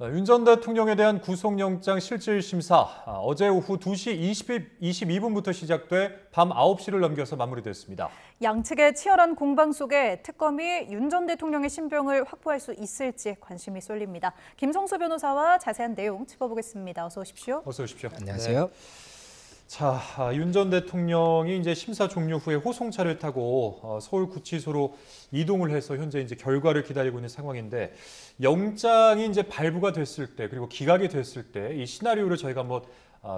윤 전 대통령에 대한 구속영장 실질심사 어제 오후 2시 22분부터 시작돼 밤 9시를 넘겨서 마무리됐습니다. 양측의 치열한 공방 속에 특검이 윤 전 대통령의 신병을 확보할 수 있을지 관심이 쏠립니다. 김성수 변호사와 자세한 내용 짚어보겠습니다. 어서 오십시오. 어서 오십시오. 안녕하세요. 네. 자, 윤 전 대통령이 이제 심사 종료 후에 호송차를 타고 서울구치소로 이동을 해서 현재 이제 결과를 기다리고 있는 상황인데 영장이 이제 발부가 됐을 때 그리고 기각이 됐을 때 이 시나리오를 저희가 한번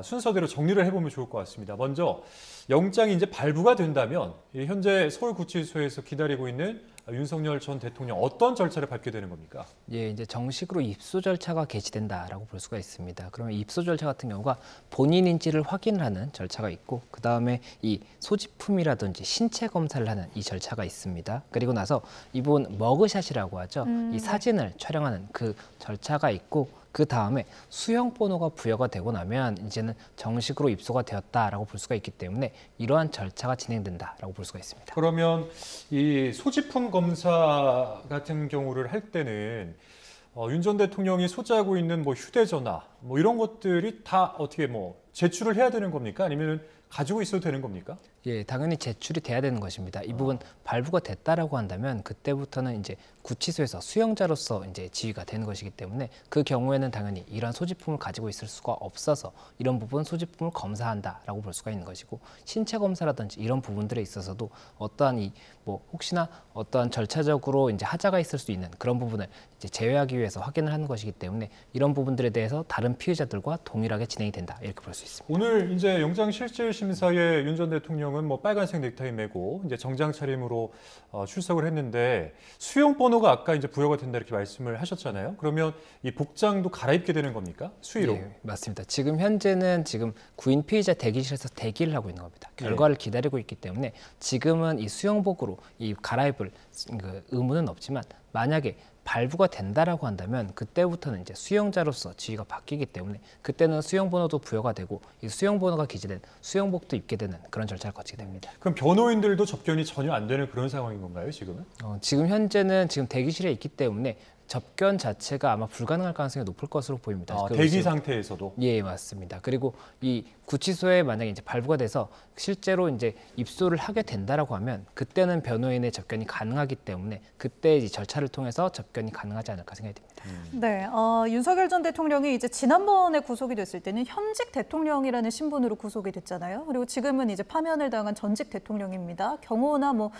순서대로 정리를 해보면 좋을 것 같습니다. 먼저 영장이 이제 발부가 된다면 현재 서울구치소에서 기다리고 있는 윤석열 전 대통령 어떤 절차를 밟게 되는 겁니까? 예, 이제 정식으로 입소 절차가 개시된다라고 볼 수가 있습니다. 그러면 입소 절차 같은 경우가 본인인지를 확인을 하는 절차가 있고, 그 다음에 이 소지품이라든지 신체 검사를 하는 이 절차가 있습니다. 그리고 나서 이분 머그샷이라고 하죠. 이 사진을 촬영하는 그 절차가 있고, 그 다음에 수형 번호가 부여가 되고 나면 이제는 정식으로 입소가 되었다라고 볼 수가 있기 때문에 이러한 절차가 진행된다라고 볼 수가 있습니다. 그러면 이 소지품 검사 같은 경우를 할 때는 윤 전 대통령이 소지하고 있는 뭐 휴대전화 뭐 이런 것들이 다 어떻게 뭐 제출을 해야 되는 겁니까? 아니면 가지고 있어도 되는 겁니까? 예, 당연히 제출이 돼야 되는 것입니다. 이 부분 발부가 됐다라고 한다면 그때부터는 이제 구치소에서 수용자로서 이제 지위가 되는 것이기 때문에 그 경우에는 당연히 이런 소지품을 가지고 있을 수가 없어서 이런 부분 소지품을 검사한다라고 볼 수가 있는 것이고, 신체 검사라든지 이런 부분들에 있어서도 어떠한 뭐 혹시나 어떠한 절차적으로 이제 하자가 있을 수 있는 그런 부분을 이제 제외하기 위해서 확인을 하는 것이기 때문에 이런 부분들에 대해서 다른 피의자들과 동일하게 진행이 된다, 이렇게 볼 수 있습니다. 오늘 이제 영장 실질 심사에 윤 전 대통령은 뭐 빨간색 넥타이 메고 이제 정장 차림으로 출석을 했는데 수용 번호가 아까 이제 부여가 된다 이렇게 말씀을 하셨잖아요. 그러면 이 복장도 갈아입게 되는 겁니까? 수의로? 예, 맞습니다. 지금 현재는 구인 피의자 대기실에서 대기를 하고 있는 겁니다. 결과를 기다리고 있기 때문에 지금은 이 수용복으로 이 갈아입을 의무는 없지만 만약에 발부가 된다라고 한다면 그때부터는 이제 수용자로서 지위가 바뀌기 때문에 그때는 수용번호도 부여가 되고 이 수용번호가 기재된 수용복도 입게 되는 그런 절차를 거치게 됩니다. 그럼 변호인들도 접견이 전혀 안 되는 그런 상황인 건가요, 지금은? 지금 현재는 대기실에 있기 때문에 접견 자체가 아마 불가능할 가능성이 높을 것으로 보입니다. 대기 상태에서도? 예, 맞습니다. 그리고 이 구치소에 만약에 이제 발부가 돼서 실제로 이제 입소를 하게 된다라고 하면 그때는 변호인의 접견이 가능하기 때문에 그때 이 절차를 통해서 접견이 가능하지 않을까 생각이 듭니다. 네, 윤석열 전 대통령이 이제 지난번에 구속이 됐을 때는 현직 대통령이라는 신분으로 구속이 됐잖아요. 그리고 지금은 이제 파면을 당한 전직 대통령입니다. 경호나 뭐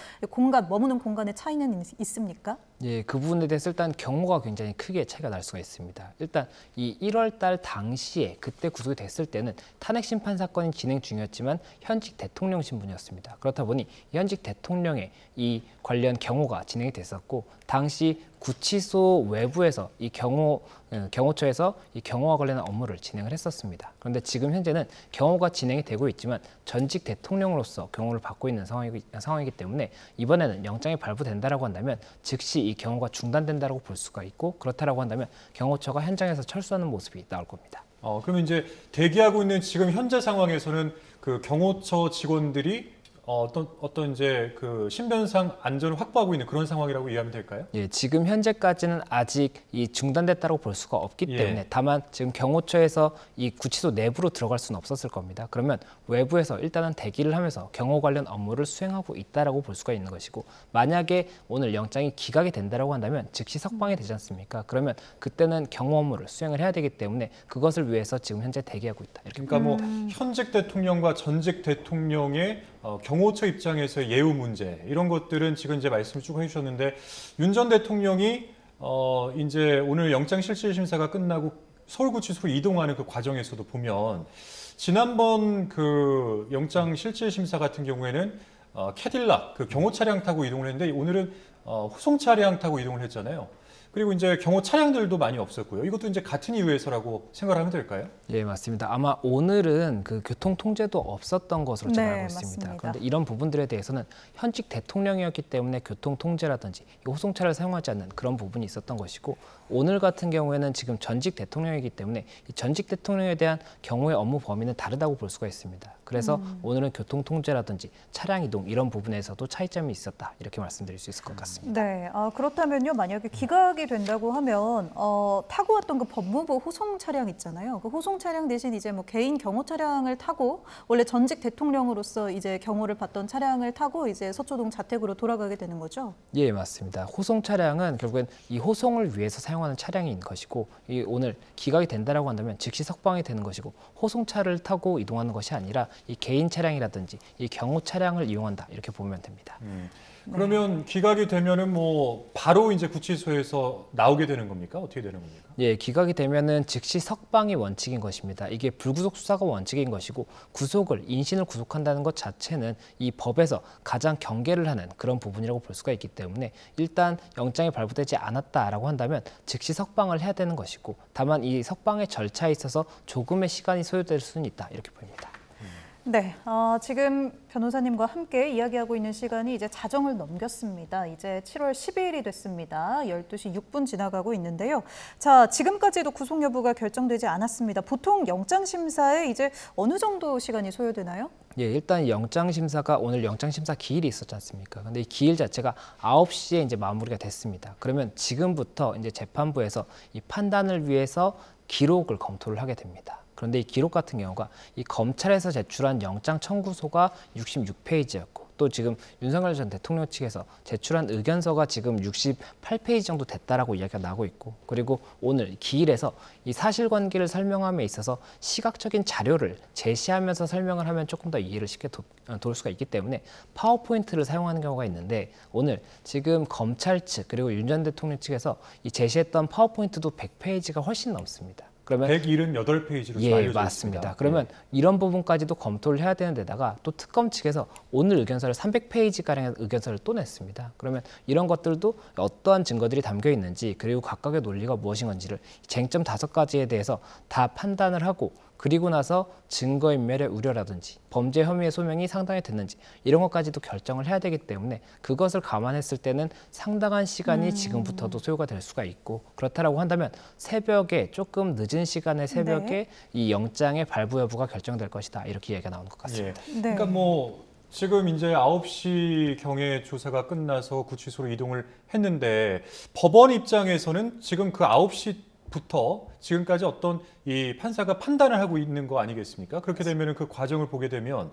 머무는 공간의 차이는 있습니까? 예, 그 부분에 대해서 일단 경우가 굉장히 크게 차이가 날 수가 있습니다. 일단 이 1월 달 당시에 그때 구속이 됐을 때는 탄핵 심판 사건이 진행 중이었지만 현직 대통령 신분이었습니다. 그렇다 보니 현직 대통령의 이 관련 경호가 진행이 됐었고, 당시 구치소 외부에서 이 경호처에서 이 경호와 관련한 업무를 진행을 했었습니다. 그런데 지금 현재는 경호가 진행이 되고 있지만 전직 대통령으로서 경호를 받고 있는 상황이기 때문에 이번에는 영장이 발부된다라고 한다면 즉시 이 경호가 중단된다라고 볼 수가 있고, 그렇다라고 한다면 경호처가 현장에서 철수하는 모습이 나올 겁니다. 그러면 이제 대기하고 있는 지금 현재 상황에서는 그 경호처 직원들이 어떤 이제 그 신변상 안전을 확보하고 있는 그런 상황이라고 이해하면 될까요? 예, 지금 현재까지는 아직 이 중단됐다고 볼 수가 없기 때문에 다만 지금 경호처에서 이 구치소 내부로 들어갈 수는 없었을 겁니다. 그러면 외부에서 일단은 대기를 하면서 경호 관련 업무를 수행하고 있다라고 볼 수가 있는 것이고, 만약에 오늘 영장이 기각이 된다라고 한다면 즉시 석방이 되지 않습니까? 그러면 그때는 경호 업무를 수행을 해야 되기 때문에 그것을 위해서 지금 현재 대기하고 있다. 이렇게. 그러니까 뭐 현직 대통령과 전직 대통령의 경호처 입장에서의 예우 문제 이런 것들은 지금 이제 말씀을 쭉 해주셨는데 윤 전 대통령이 이제 오늘 영장 실질 심사가 끝나고 서울구치소로 이동하는 그 과정에서도 보면 지난번 그 영장 실질 심사 같은 경우에는 캐딜락 그 경호 차량 타고 이동을 했는데 오늘은 후송 차량 타고 이동을 했잖아요. 그리고 이제 경호 차량들도 많이 없었고요. 이것도 이제 같은 이유에서라고 생각하면 될까요? 예, 맞습니다. 아마 오늘은 그 교통 통제도 없었던 것으로 제가 알고 있습니다. 맞습니다. 그런데 이런 부분들에 대해서는 현직 대통령이었기 때문에 교통 통제라든지 호송차를 사용하지 않는 그런 부분이 있었던 것이고, 오늘 같은 경우에는 지금 전직 대통령이기 때문에 이 전직 대통령에 대한 경우의 업무 범위는 다르다고 볼 수가 있습니다. 그래서 오늘은 교통통제라든지 차량 이동 이런 부분에서도 차이점이 있었다 이렇게 말씀드릴 수 있을 것 같습니다. 네, 그렇다면요. 만약에 기각이 된다고 하면 타고 왔던 그 법무부 호송 차량 있잖아요. 그 호송 차량 대신 이제 뭐 개인 경호 차량을 타고 원래 전직 대통령으로서 이제 경호를 받던 차량을 타고 이제 서초동 자택으로 돌아가게 되는 거죠? 예, 맞습니다. 호송 차량은 결국엔 이 호송을 위해서 사용하는 차량인 것이고 이 오늘 기각이 된다라고 한다면 즉시 석방이 되는 것이고 호송차를 타고 이동하는 것이 아니라 이 개인 차량이라든지 이 경호 차량을 이용한다 이렇게 보면 됩니다. 그러면 기각이 되면은 뭐 바로 이제 구치소에서 나오게 되는 겁니까? 어떻게 되는 겁니까? 예, 기각이 되면은 즉시 석방이 원칙인 것입니다. 이게 불구속 수사가 원칙인 것이고 인신을 구속한다는 것 자체는 이 법에서 가장 경계를 하는 그런 부분이라고 볼 수가 있기 때문에 일단 영장이 발부되지 않았다라고 한다면 즉시 석방을 해야 되는 것이고 다만 이 석방의 절차에 있어서 조금의 시간이 소요될 수는 있다 이렇게 보입니다. 네, 지금 변호사님과 함께 이야기하고 있는 시간이 이제 자정을 넘겼습니다. 이제 7월 12일이 됐습니다. 12시 6분 지나가고 있는데요. 자, 지금까지도 구속 여부가 결정되지 않았습니다. 보통 영장 심사에 이제 어느 정도 시간이 소요되나요? 예, 일단 영장 심사가 오늘 영장 심사 기일이 있었지 않습니까? 근데 이 기일 자체가 9시에 이제 마무리가 됐습니다. 그러면 지금부터 이제 재판부에서 이 판단을 위해서 기록을 검토를 하게 됩니다. 그런데 이 기록 같은 경우가 이 검찰에서 제출한 영장 청구서가 66페이지였고 또 지금 윤석열 전 대통령 측에서 제출한 의견서가 지금 68페이지 정도 됐다라고 이야기가 나오고 있고 그리고 오늘 기일에서 이 사실관계를 설명함에 있어서 시각적인 자료를 제시하면서 설명을 하면 조금 더 이해를 쉽게 도울 수가 있기 때문에 파워포인트를 사용하는 경우가 있는데 오늘 지금 검찰 측 그리고 윤 전 대통령 측에서 이 제시했던 파워포인트도 100페이지가 훨씬 넘습니다. 그러면 178페이지로 예, 알려져 맞습니다. 있습니다. 그러면 이런 부분까지도 검토를 해야 되는 데다가 또 특검 측에서 오늘 의견서를 300페이지가량의 의견서를 또 냈습니다. 그러면 이런 것들도 어떠한 증거들이 담겨 있는지 그리고 각각의 논리가 무엇인 건지를 쟁점 5가지에 대해서 다 판단을 하고 그리고 나서 증거인멸의 우려라든지 범죄 혐의의 소명이 상당히 됐는지 이런 것까지도 결정을 해야 되기 때문에 그것을 감안했을 때는 상당한 시간이 지금부터도 소요가 될 수가 있고 그렇다라고 한다면 새벽에 조금 늦은 시간에 새벽에 이 영장의 발부 여부가 결정될 것이다 이렇게 얘기가 나오는 것 같습니다. 예. 그러니까 뭐 지금 이제 9시 경에 조사가 끝나서 구치소로 이동을 했는데 법원 입장에서는 지금 그 9시부터 지금까지 어떤 이 판사가 판단을 하고 있는 거 아니겠습니까? 그렇게 되면 그 과정을 보게 되면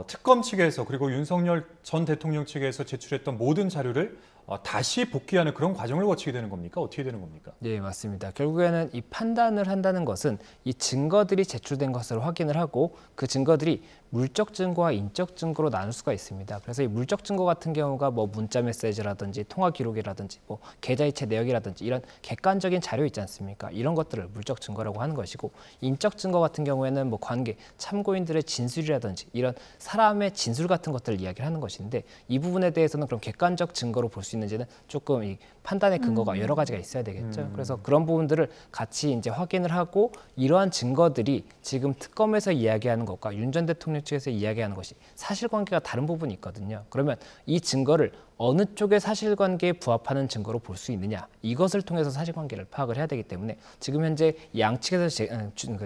특검 측에서 그리고 윤석열 전 대통령 측에서 제출했던 모든 자료를 다시 복귀하는 그런 과정을 거치게 되는 겁니까? 어떻게 되는 겁니까? 네, 맞습니다. 결국에는 이 판단을 한다는 것은 이 증거들이 제출된 것을 확인을 하고 그 증거들이 물적 증거와 인적 증거로 나눌 수가 있습니다. 그래서 이 물적 증거 같은 경우가 뭐 문자 메시지라든지 통화 기록이라든지 뭐 계좌이체 내역이라든지 이런 객관적인 자료 있지 않습니까? 이런 것들을 물적 증거라고 하는 것이고 인적 증거 같은 경우에는 뭐 관계, 참고인들의 진술이라든지 이런 사람의 진술 같은 것들을 이야기를 하는 것인데 이 부분에 대해서는 그럼 객관적 증거로 볼 수 있는지는 조금 이 판단의 근거가 여러 가지가 있어야 되겠죠. 그래서 그런 부분들을 같이 이제 확인을 하고 이러한 증거들이 지금 특검에서 이야기하는 것과 윤 전 대통령 측에서 이야기하는 것이 사실관계가 다른 부분이 있거든요. 그러면 이 증거를 어느 쪽의 사실관계에 부합하는 증거로 볼 수 있느냐 이것을 통해서 사실관계를 파악을 해야 되기 때문에 지금 현재 양측에서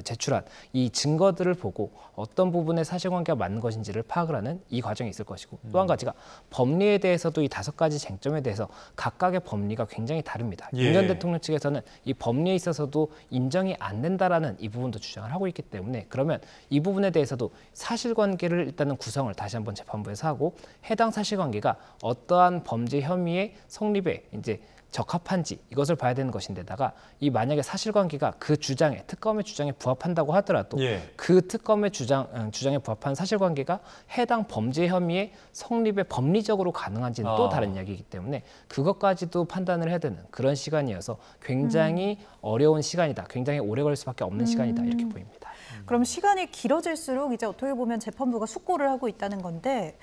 제출한 이 증거들을 보고 어떤 부분에 사실관계가 맞는 것인지를 파악을 하는 이 과정이 있을 것이고 또 한 가지가 법리에 대해서도 이 5가지 쟁점에 대해서 각각의 법리가 굉장히 다릅니다. 윤 전 대통령 측에서는 이 법리에 있어서도 인정이 안 된다라는 이 부분도 주장을 하고 있기 때문에 그러면 이 부분에 대해서도 사실관계를 일단은 구성을 다시 한번 재판부에서 하고 해당 사실관계가 어떠한 범죄 혐의의 성립에 이제 적합한지 이것을 봐야 되는 것인데다가 이 만약에 사실관계가 그 주장에 특검의 주장에 부합한다고 하더라도 그 특검의 주장에 부합한 사실관계가 해당 범죄 혐의의 성립에 법리적으로 가능한지는 또 다른 이야기이기 때문에 그것까지도 판단을 해야 되는 그런 시간이어서 굉장히 어려운 시간이다. 굉장히 오래 걸릴 수밖에 없는 시간이다. 이렇게 보입니다. 그럼 시간이 길어질수록 이제 어떻게 보면 재판부가 숙고를 하고 있다는 건데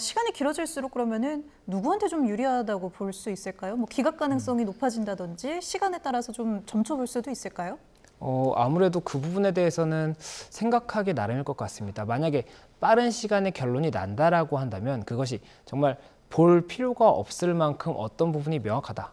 시간이 길어질수록 그러면은 누구한테 좀 유리하다고 볼 수 있을까요? 뭐 기각 가능성이 높아진다든지 시간에 따라서 좀 점쳐볼 수도 있을까요? 아무래도 그 부분에 대해서는 생각하기 나름일 것 같습니다. 만약에 빠른 시간에 결론이 난다라고 한다면 그것이 정말 볼 필요가 없을 만큼 어떤 부분이 명확하다.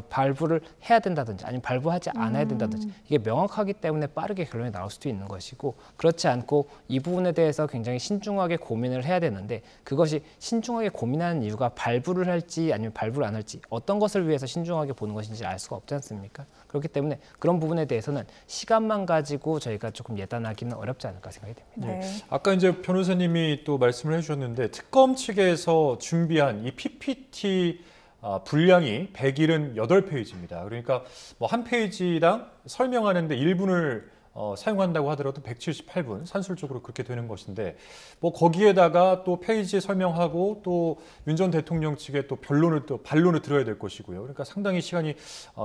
발부를 해야 된다든지 아니면 발부하지 않아야 된다든지 이게 명확하기 때문에 빠르게 결론이 나올 수도 있는 것이고 그렇지 않고 이 부분에 대해서 굉장히 신중하게 고민을 해야 되는데 그것이 신중하게 고민하는 이유가 발부를 할지 아니면 발부를 안 할지 어떤 것을 위해서 신중하게 보는 것인지 알 수가 없지 않습니까? 그렇기 때문에 그런 부분에 대해서는 시간만 가지고 저희가 조금 예단하기는 어렵지 않을까 생각이 됩니다. 네. 아까 이제 변호사님이 또 말씀을 해주셨는데 특검 측에서 준비한 이 PPT 분량이 178페이지입니다. 그러니까 뭐 한 페이지당 설명하는데 1분을 사용한다고 하더라도 178분 산술적으로 그렇게 되는 것인데 뭐 거기에다가 또 페이지 설명하고 또 윤 전 대통령 측의 또 반론을 들어야 될 것이고요. 그러니까 상당히 시간이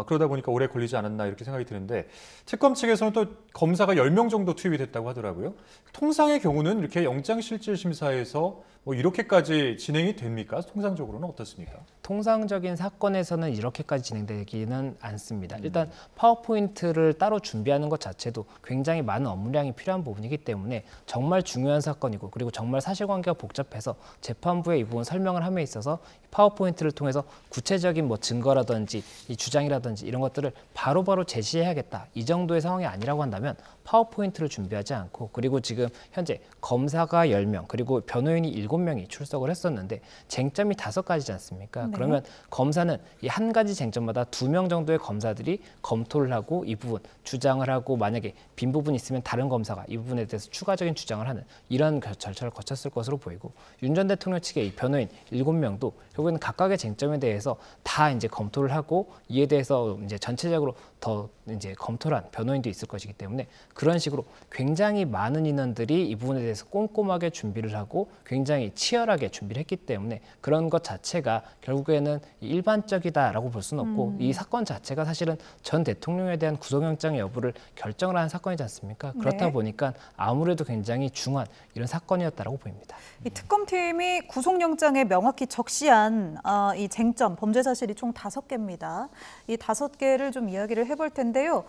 그러다 보니까 오래 걸리지 않았나 이렇게 생각이 드는데 특검 측에서는 또 검사가 10명 정도 투입이 됐다고 하더라고요. 통상의 경우는 이렇게 영장실질심사에서 뭐 이렇게까지 진행이 됩니까? 통상적으로는 어떻습니까? 통상적인 사건에서는 이렇게까지 진행되기는 않습니다. 일단 파워포인트를 따로 준비하는 것 자체도 굉장히 많은 업무량이 필요한 부분이기 때문에 정말 중요한 사건이고 그리고 정말 사실관계가 복잡해서 재판부에 이 부분 설명을 함에 있어서 파워포인트를 통해서 구체적인 뭐 증거라든지 이 주장이라든지 이런 것들을 바로바로 제시해야겠다. 이 정도의 상황이 아니라고 한다면 파워포인트를 준비하지 않고 그리고 지금 현재 검사가 10명 그리고 변호인이 7명이 출석을 했었는데 쟁점이 5가지지 않습니까? 네. 그러면 검사는 이 한 가지 쟁점마다 2명 정도의 검사들이 검토를 하고 이 부분 주장을 하고 만약에 빈 부분이 있으면 다른 검사가 이 부분에 대해서 추가적인 주장을 하는 이런 절차를 거쳤을 것으로 보이고 윤 전 대통령 측의 이 변호인 7명도 결국에는 각각의 쟁점에 대해서 다 이제 검토를 하고 이에 대해서 이제 전체적으로 더 이제 검토를 한 변호인도 있을 것이기 때문에 그런 식으로 굉장히 많은 인원들이 이 부분에 대해서 꼼꼼하게 준비를 하고 굉장히 치열하게 준비를 했기 때문에 그런 것 자체가 결국에는 일반적이다라고 볼 수는 없고 이 사건 자체가 사실은 전 대통령에 대한 구속영장의 여부를 결정을 하는 사건이지 않습니까? 그렇다 네. 보니까 아무래도 굉장히 중요한 이런 사건이었다라고 보입니다. 이 특검팀이 구속영장에 명확히 적시한 이 쟁점, 범죄 사실이 총 5개입니다. 이 5개를 좀 이야기를 해볼 텐데요.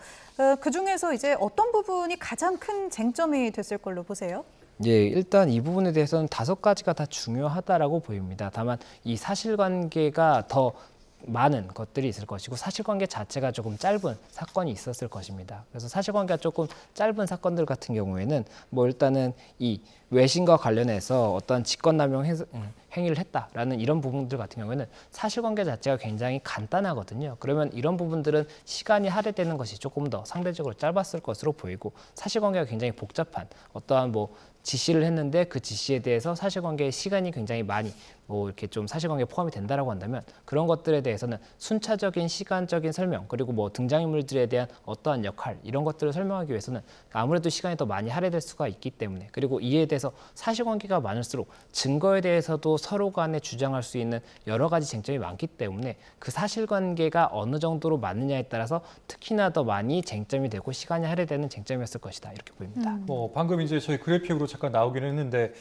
그중에서 이제 어떤 부분이 가장 큰 쟁점이 됐을 걸로 보세요? 예, 일단 이 부분에 대해서는 5가지가 다 중요하다라고 보입니다. 다만 이 사실관계가 더 많은 것들이 있을 것이고 사실관계 자체가 조금 짧은 사건이 있었을 것입니다. 그래서 사실관계가 조금 짧은 사건들 같은 경우에는 뭐 일단은 이 외신과 관련해서 어떤 직권남용 행위를 했다라는 이런 부분들 같은 경우에는 사실관계 자체가 굉장히 간단하거든요. 그러면 이런 부분들은 시간이 할애되는 것이 조금 더 상대적으로 짧았을 것으로 보이고 사실관계가 굉장히 복잡한 어떠한 뭐 지시를 했는데 그 지시에 대해서 사실관계의 시간이 굉장히 많이 뭐 이렇게 좀 사실관계에 포함이 된다라고 한다면 그런 것들에 대해서는 순차적인 시간적인 설명 그리고 뭐 등장인물들에 대한 어떠한 역할 이런 것들을 설명하기 위해서는 아무래도 시간이 더 많이 할애될 수가 있기 때문에 그리고 이에 대해서 사실관계가 많을수록 증거에 대해서도 서로 간에 주장할 수 있는 여러 가지 쟁점이 많기 때문에 그 사실관계가 어느 정도로 맞느냐에 따라서 특히나 더 많이 쟁점이 되고 시간이 할애되는 쟁점이었을 것이다 이렇게 보입니다. 뭐 방금 이제 저희 그래픽으로 잠깐 나오긴 했는데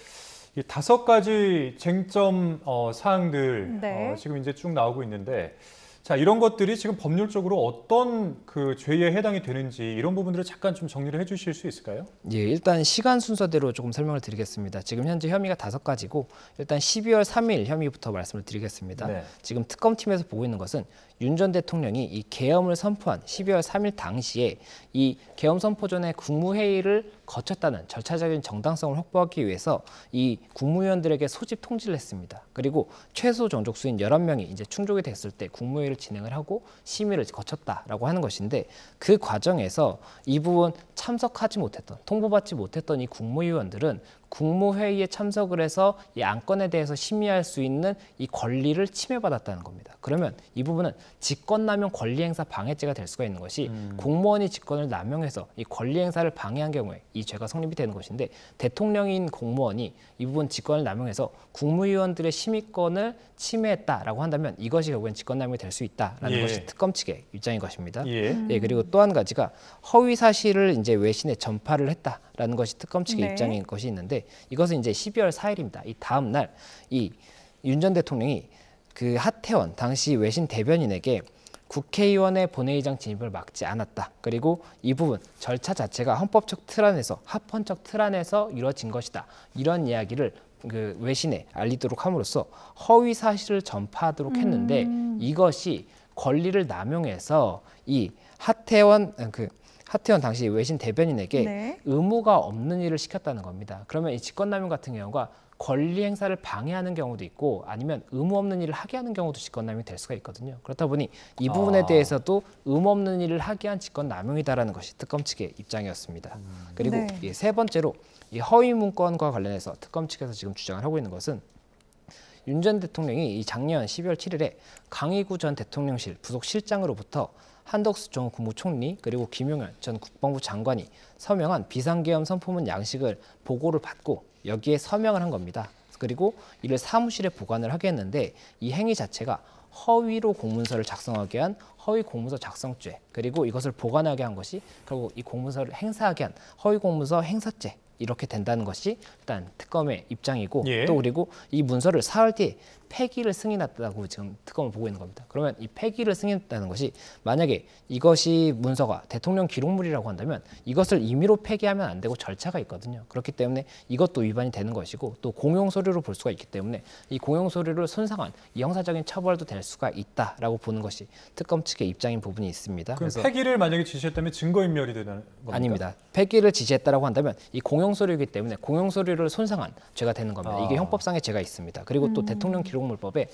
이 5가지 쟁점 사항들 네. 지금 이제 쭉 나오고 있는데 자 이런 것들이 지금 법률적으로 어떤 그 죄에 해당이 되는지 이런 부분들을 잠깐 좀 정리를 해주실 수 있을까요? 예, 일단 시간 순서대로 조금 설명을 드리겠습니다. 지금 현재 혐의가 5가지고 일단 12월 3일 혐의부터 말씀을 드리겠습니다. 네. 지금 특검팀에서 보고 있는 것은 윤 전 대통령이 이 계엄을 선포한 12월 3일 당시에 이 계엄 선포 전에 국무회의를 거쳤다는 절차적인 정당성을 확보하기 위해서 이 국무위원들에게 소집 통지를 했습니다. 그리고 최소 정족수인 11명이 이제 충족이 됐을 때 국무회의를 진행을 하고 심의를 거쳤다라고 하는 것인데 그 과정에서 이 부분 참석하지 못했던 통보받지 못했던 이 국무위원들은 국무회의에 참석을 해서 이 안건에 대해서 심의할 수 있는 이 권리를 침해받았다는 겁니다. 그러면 이 부분은 직권남용 권리행사 방해죄가 될 수가 있는 것이 공무원이 직권을 남용해서 이 권리행사를 방해한 경우에 이 죄가 성립이 되는 것인데 대통령인 공무원이 이 부분 직권을 남용해서 국무위원들의 심의권을 침해했다라고 한다면 이것이 결국엔 직권남용이 될 수 있다라는 예. 것이 특검 측의 입장인 것입니다. 예. 예, 그리고 또 한 가지가 허위 사실을 이제 외신에 전파를 했다라는 것이 특검 측의 네. 입장인 것이 있는데 이것은 이제 12월 4일입니다. 이 다음 날 이 윤 전 대통령이 그 하태원 당시 외신 대변인에게 국회의원의 본회의장 진입을 막지 않았다. 그리고 이 부분 절차 자체가 헌법적 틀 안에서 합헌적 틀 안에서 이루어진 것이다. 이런 이야기를 그 외신에 알리도록 함으로써 허위 사실을 전파하도록 했는데 이것이 권리를 남용해서 이 하태원 당시 외신 대변인에게 네. 의무가 없는 일을 시켰다는 겁니다. 그러면 이 직권남용 같은 경우가 권리 행사를 방해하는 경우도 있고 아니면 의무 없는 일을 하게 하는 경우도 직권남용이 될 수가 있거든요. 그렇다 보니 이 부분에 대해서도 의무 없는 일을 하게 한 직권남용이다라는 것이 특검 측의 입장이었습니다. 그리고 네. 이 세 번째로 이 허위 문건과 관련해서 특검 측에서 지금 주장을 하고 있는 것은 윤 전 대통령이 이 작년 12월 7일에 강의구 전 대통령실 부속 실장으로부터 한덕수 전 국무총리 그리고 김용현 전 국방부 장관이 서명한 비상계엄 선포문 양식을 보고를 받고 여기에 서명을 한 겁니다. 그리고 이를 사무실에 보관을 하게 했는데 이 행위 자체가 허위로 공문서를 작성하게 한 허위 공문서 작성죄 그리고 이것을 보관하게 한 것이 결국 이 공문서를 행사하게 한 허위 공문서 행사죄 이렇게 된다는 것이 일단 특검의 입장이고 예. 또 그리고 이 문서를 사흘 뒤에 폐기를 승인했다고 지금 특검을 보고 있는 겁니다. 그러면 이 폐기를 승인했다는 것이 만약에 이것이 문서가 대통령 기록물이라고 한다면 이것을 임의로 폐기하면 안 되고 절차가 있거든요. 그렇기 때문에 이것도 위반이 되는 것이고 또 공용 서류로 볼 수가 있기 때문에 이 공용 서류를 손상한 이 형사적인 처벌도 될 수가 있다라고 보는 것이 특검 측의 입장인 부분이 있습니다. 그럼 폐기를 만약에 지시했다면 증거인멸이 되는 겁니까? 아닙니다. 폐기를 지시했다라고 한다면 이 공용 서류이기 때문에 공용 서류를 손상한 죄가 되는 겁니다. 이게 형법상의 죄가 있습니다. 그리고 또 대통령 기록물법에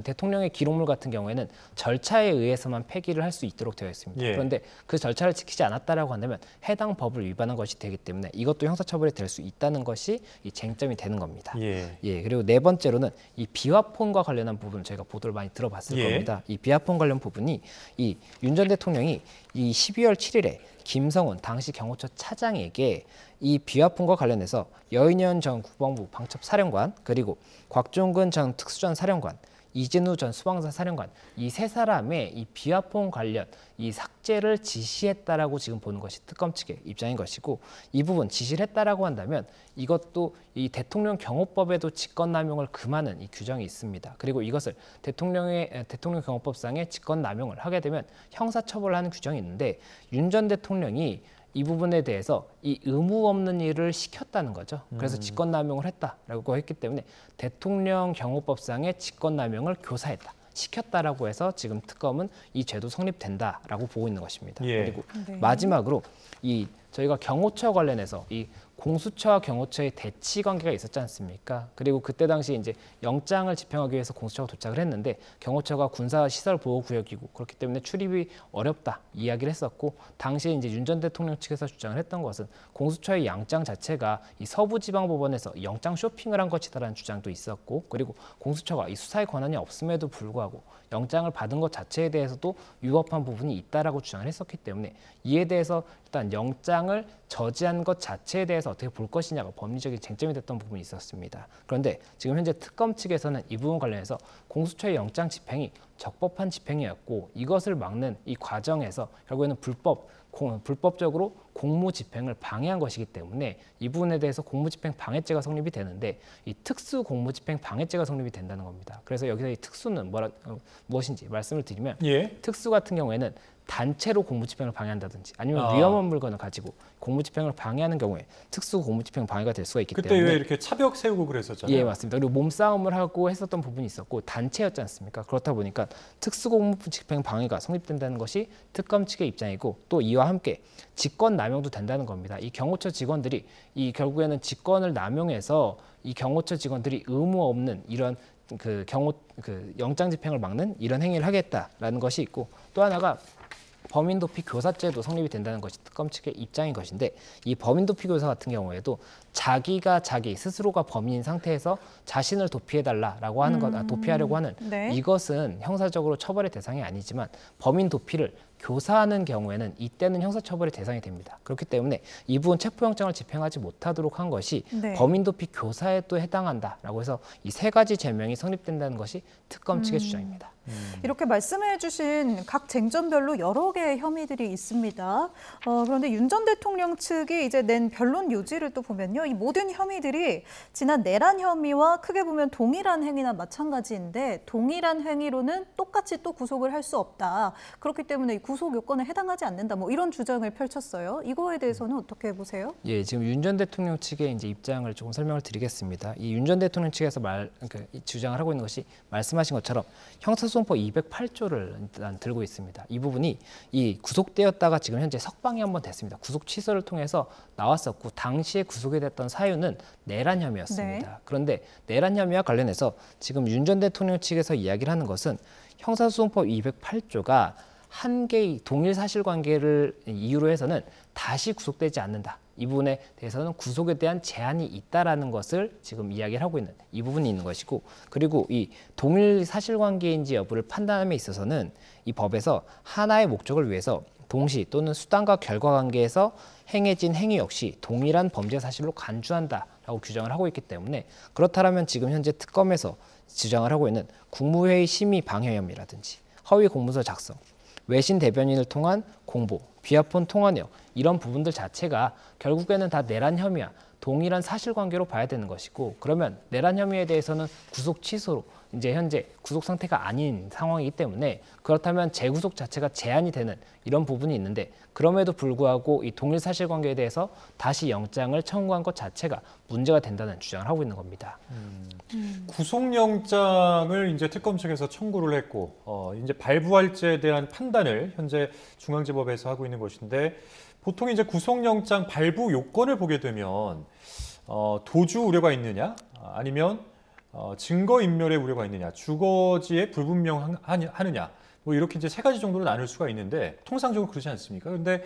대통령의 기록물 같은 경우에는 절차에 의해서만 폐기를 할 수 있도록 되어 있습니다. 예. 그런데 그 절차를 지키지 않았다라고 한다면 해당 법을 위반한 것이 되기 때문에 이것도 형사처벌이 될 수 있다는 것이 이 쟁점이 되는 겁니다. 예. 그리고 네 번째로는 이 비화폰과 관련한 부분 저희가 보도를 많이 들어봤을 예. 겁니다. 이 비화폰 관련 부분이 이 윤 전 대통령이 이 12월 7일에 김성훈 당시 경호처 차장에게 이 비화폰과 관련해서 여인현 전 국방부 방첩사령관 그리고 곽종근 전 특수전 사령관 이진우 전 수방사 사령관 이 세 사람의 이 비화폰 관련 이 삭제를 지시했다라고 지금 보는 것이 특검 측의 입장인 것이고 이 부분 지시를 했다라고 한다면 이것도 이 대통령 경호법에도 직권남용을 금하는 이 규정이 있습니다. 그리고 이것을 대통령 경호법상의 직권남용을 하게 되면 형사처벌하는 규정이 있는데 윤 전 대통령이 이 부분에 대해서 이 의무 없는 일을 시켰다는 거죠. 그래서 직권남용을 했다라고 했기 때문에 대통령 경호법상의 직권남용을 교사했다. 시켰다라고 해서 지금 특검은 이 죄도 성립된다라고 보고 있는 것입니다. 예. 그리고 네. 마지막으로 이 저희가 경호처 관련해서 이 공수처와 경호처의 대치 관계가 있었지 않습니까? 그리고 그때 당시 이제 영장을 집행하기 위해서 공수처가 도착을 했는데 경호처가 군사 시설 보호 구역이고 그렇기 때문에 출입이 어렵다 이야기를 했었고 당시에 이제 윤 전 대통령 측에서 주장을 했던 것은 공수처의 영장 자체가 이 서부지방법원에서 영장 쇼핑을 한 것이다라는 주장도 있었고 그리고 공수처가 이 수사의 권한이 없음에도 불구하고 영장을 받은 것 자체에 대해서도 위법한 부분이 있다라고 주장을 했었기 때문에 이에 대해서 일단 영장을 저지한 것 자체에 대해서 어떻게 볼 것이냐가 법리적인 쟁점이 됐던 부분이 있었습니다. 그런데 지금 현재 특검 측에서는 이 부분 관련해서 공수처의 영장 집행이 적법한 집행이었고 이것을 막는 이 과정에서 결국에는 불법적으로 공무집행을 방해한 것이기 때문에 이 부분에 대해서 공무집행 방해죄가 성립이 되는데 이 특수 공무집행 방해죄가 성립이 된다는 겁니다. 그래서 여기서 이 특수는 무엇인지 말씀을 드리면 예. 특수 같은 경우에는 단체로 공무집행을 방해한다든지 아니면 아. 위험한 물건을 가지고 공무집행을 방해하는 경우에 특수 공무집행 방해가 될 수가 있기 그때 때문에 왜 이렇게 차벽 세우고 그랬었잖아요. 예, 맞습니다. 그리고 몸싸움을 하고 했었던 부분이 있었고 단체였지 않습니까? 그렇다 보니까 특수공무집행 방해가 성립된다는 것이 특검 측의 입장이고 또 이와 함께 직권 남용도 된다는 겁니다. 이 경호처 직원들이 이 결국에는 직권을 남용해서 이 경호처 직원들이 의무 없는 이런 영장 집행을 막는 이런 행위를 하겠다라는 것이 있고 또 하나가 범인 도피 교사죄도 성립이 된다는 것이 특검 측의 입장인 것인데 이 범인 도피 교사 같은 경우에도 자기 스스로가 범인인 상태에서 자신을 도피해달라라고 하는 것, 도피하려고 하는 네. 이것은 형사적으로 처벌의 대상이 아니지만 범인 도피를 교사하는 경우에는 이때는 형사처벌의 대상이 됩니다. 그렇기 때문에 이 부분 체포영장을 집행하지 못하도록 한 것이 네. 범인 도피 교사에 또 해당한다라고 해서 이 세 가지 죄명이 성립된다는 것이 특검 측의 주장입니다. 이렇게 말씀해 주신 각 쟁점별로 여러 개의 혐의들이 있습니다. 그런데 윤 전 대통령 측이 이제 낸 변론 요지를 또 보면요. 이 모든 혐의들이 지난 내란 혐의와 크게 보면 동일한 행위나 마찬가지인데 동일한 행위로는 똑같이 또 구속을 할 수 없다. 그렇기 때문에 이 구속 요건에 해당하지 않는다. 뭐 이런 주장을 펼쳤어요. 이거에 대해서는 어떻게 보세요? 예, 지금 윤 전 대통령 측의 이제 입장을 조금 설명을 드리겠습니다. 이 윤 전 대통령 측에서 주장을 하고 있는 것이 말씀하신 것처럼 형사소송 형사소송법 208조를 일단 들고 있습니다. 이 부분이 이 구속되었다가 지금 현재 석방이 한번 됐습니다. 구속 취소를 통해서 나왔었고 당시에 구속이 됐던 사유는 내란 혐의였습니다. 네. 그런데 내란 혐의와 관련해서 지금 윤 전 대통령 측에서 이야기를 하는 것은 형사소송법 208조가 한 개의 동일 사실관계를 이유로 해서는 다시 구속되지 않는다. 이 부분에 대해서는 구속에 대한 제한이 있다라는 것을 지금 이야기를 하고 있는 이 부분이 있는 것이고, 그리고 이 동일 사실관계인지 여부를 판단함에 있어서는 이 법에서 하나의 목적을 위해서 동시 또는 수단과 결과관계에서 행해진 행위 역시 동일한 범죄 사실로 간주한다라고 규정을 하고 있기 때문에, 그렇다면 지금 현재 특검에서 주장을 하고 있는 국무회의 심의 방해 혐의라든지 허위 공문서 작성, 외신 대변인을 통한 공보, 비아폰 통화 내역, 이런 부분들 자체가 결국에는 다 내란 혐의와 동일한 사실관계로 봐야 되는 것이고, 그러면 내란 혐의에 대해서는 구속 취소로 이제 현재 구속 상태가 아닌 상황이기 때문에, 그렇다면 재구속 자체가 제한이 되는 이런 부분이 있는데, 그럼에도 불구하고 이 동일 사실관계에 대해서 다시 영장을 청구한 것 자체가 문제가 된다는 주장을 하고 있는 겁니다. 구속영장을 이제 특검 측에서 청구를 했고, 이제 발부할지에 대한 판단을 현재 중앙지법에서 하고 있는 것인데, 보통 이제 구속영장 발부 요건을 보게 되면 도주 우려가 있느냐, 아니면 증거인멸의 우려가 있느냐, 주거지에 불분명하느냐, 뭐 이렇게 이제 세 가지 정도로 나눌 수가 있는데, 통상적으로 그러지 않습니까? 근데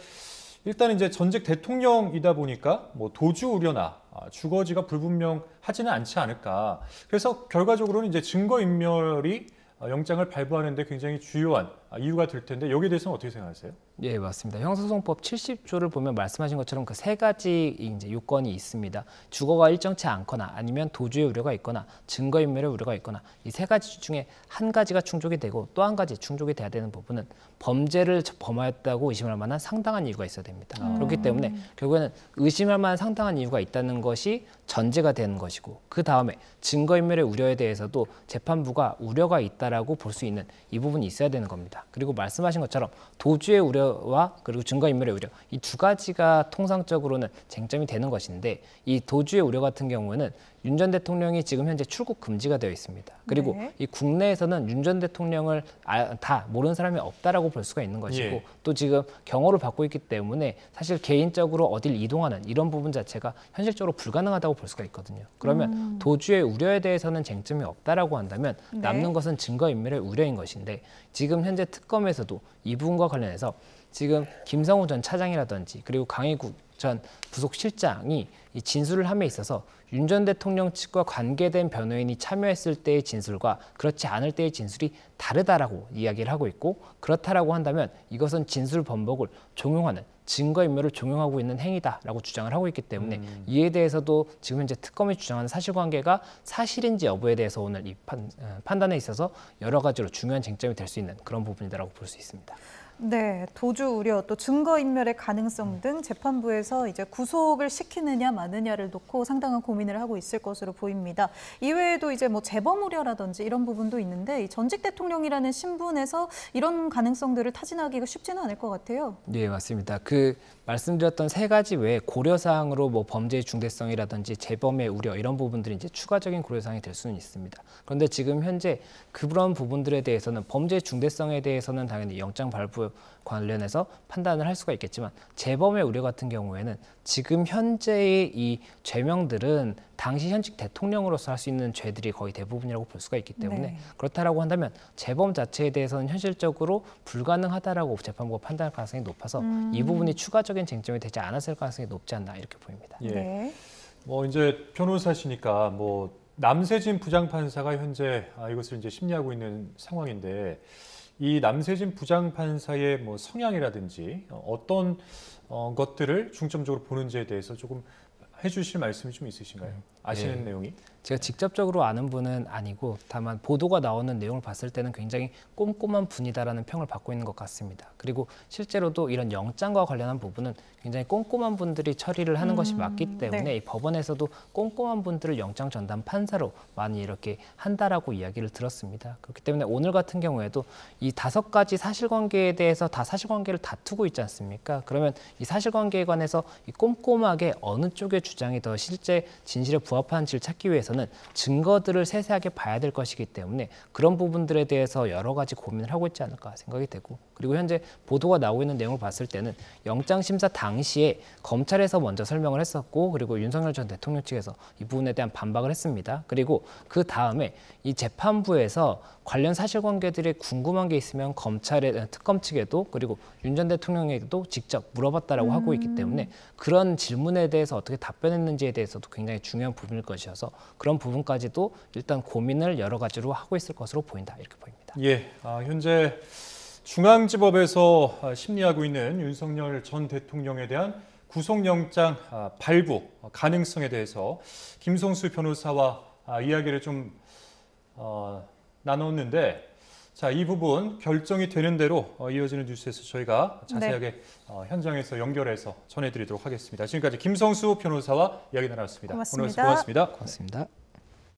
일단 이제 전직 대통령이다 보니까 뭐 도주 우려나 주거지가 불분명하지는 않지 않을까. 그래서 결과적으로는 이제 증거인멸이 영장을 발부하는 데 굉장히 주요한 이유가 될 텐데, 여기에 대해서는 어떻게 생각하세요? 예, 맞습니다. 형사소송법 70조를 보면 말씀하신 것처럼 그 세 가지 이제 요건이 있습니다. 주거가 일정치 않거나, 아니면 도주의 우려가 있거나, 증거인멸의 우려가 있거나, 이 세 가지 중에 한 가지가 충족이 되고 또 한 가지 충족이 돼야 되는 부분은 범죄를 범하였다고 의심할 만한 상당한 이유가 있어야 됩니다. 그렇기 때문에 결국에는 의심할 만한 상당한 이유가 있다는 것이 전제가 되는 것이고, 그 다음에 증거인멸의 우려에 대해서도 재판부가 우려가 있다라고 볼 수 있는 이 부분이 있어야 되는 겁니다. 그리고 말씀하신 것처럼 도주의 우려와 그리고 증거인멸의 우려, 이 두 가지가 통상적으로는 쟁점이 되는 것인데, 이 도주의 우려 같은 경우에는 윤 전 대통령이 지금 현재 출국 금지가 되어 있습니다. 그리고 네. 이 국내에서는 윤 전 대통령을 다 모르는 사람이 없다라고 볼 수가 있는 것이고, 예. 또 지금 경호를 받고 있기 때문에 사실 개인적으로 어딜 이동하는 이런 부분 자체가 현실적으로 불가능하다고 볼 수가 있거든요. 그러면 도주의 우려에 대해서는 쟁점이 없다라고 한다면 네. 남는 것은 증거인멸의 우려인 것인데, 지금 현재 특검에서도 이 부분과 관련해서 지금 김성우 전 차장이라든지 그리고 강희구 전 부속실장이 이 진술을 함에 있어서 윤 전 대통령 측과 관계된 변호인이 참여했을 때의 진술과 그렇지 않을 때의 진술이 다르다라고 이야기를 하고 있고, 그렇다라고 한다면 이것은 진술 번복을 종용하는, 증거인멸을 종용하고 있는 행위다라고 주장을 하고 있기 때문에 이에 대해서도 지금 현재 특검이 주장하는 사실관계가 사실인지 여부에 대해서 오늘 이 판단에 있어서 여러 가지로 중요한 쟁점이 될 수 있는 그런 부분이라고 볼 수 있습니다. 네, 도주 우려, 또 증거인멸의 가능성 등 재판부에서 이제 구속을 시키느냐 마느냐를 놓고 상당한 고민을 하고 있을 것으로 보입니다. 이외에도 이제 뭐 재범 우려라든지 이런 부분도 있는데, 이 전직 대통령이라는 신분에서 이런 가능성들을 타진하기가 쉽지는 않을 것 같아요. 네, 맞습니다. 그 말씀드렸던 세 가지 외에 고려사항으로 뭐 범죄의 중대성이라든지 재범의 우려, 이런 부분들이 이제 추가적인 고려사항이 될 수는 있습니다. 그런데 지금 현재 그런 부분들에 대해서는, 범죄의 중대성에 대해서는 당연히 영장 발부 관련해서 판단을 할 수가 있겠지만, 재범의 우려 같은 경우에는 지금 현재의 이 죄명들은 당시 현직 대통령으로서 할 수 있는 죄들이 거의 대부분이라고 볼 수가 있기 때문에, 네. 그렇다라고 한다면 재범 자체에 대해서는 현실적으로 불가능하다라고 재판부가 판단할 가능성이 높아서 이 부분이 추가적인 쟁점이 되지 않았을 가능성이 높지 않나 이렇게 보입니다. 예. 네. 뭐 이제 변호사시니까 뭐 남세진 부장판사가 현재 이것을 이제 심리하고 있는 상황인데, 이 남세진 부장판사의 뭐 성향이라든지 어떤 것들을 중점적으로 보는지에 대해서 조금 해주실 말씀이 좀 있으신가요? 아시는 네. 내용이? 제가 직접적으로 아는 분은 아니고, 다만 보도가 나오는 내용을 봤을 때는 굉장히 꼼꼼한 분이다라는 평을 받고 있는 것 같습니다. 그리고 실제로도 이런 영장과 관련한 부분은 굉장히 꼼꼼한 분들이 처리를 하는 것이 맞기 때문에 네. 이 법원에서도 꼼꼼한 분들을 영장 전담 판사로 많이 이렇게 한다라고 이야기를 들었습니다. 그렇기 때문에 오늘 같은 경우에도 이 5가지 사실관계에 대해서 다 사실관계를 다투고 있지 않습니까? 그러면 이 사실관계에 관해서 이 꼼꼼하게 어느 쪽의 주장이 더 실제 진실에 부합하는지를 찾기 위해서는 증거들을 세세하게 봐야 될 것이기 때문에 그런 부분들에 대해서 여러 가지 고민을 하고 있지 않을까 생각이 되고, 그리고 현재 보도가 나오고 있는 내용을 봤을 때는 영장 심사 당시에 검찰에서 먼저 설명을 했었고, 그리고 윤석열 전 대통령 측에서 이 부분에 대한 반박을 했습니다. 그리고 그 다음에 이 재판부에서 관련 사실관계들이 궁금한 게 있으면 검찰의 특검 측에도 그리고 윤 전 대통령에게도 직접 물어봤다라고 하고 있기 때문에 그런 질문에 대해서 어떻게 답변했는지에 대해서도 굉장히 중요한 부분일 것이어서 그런 부분까지도 일단 고민을 여러 가지로 하고 있을 것으로 보인다, 이렇게 보입니다. 예, 현재 중앙지법에서 심리하고 있는 윤석열 전 대통령에 대한 구속영장 발부 가능성에 대해서 김성수 변호사와 이야기를 좀 나눴는데, 자, 이 부분 결정이 되는 대로 이어지는 뉴스에서 저희가 자세하게 현장에서 연결해서 전해드리도록 하겠습니다. 지금까지 김성수 변호사와 이야기 나눴습니다. 고맙습니다. 오늘 고맙습니다. 고맙습니다.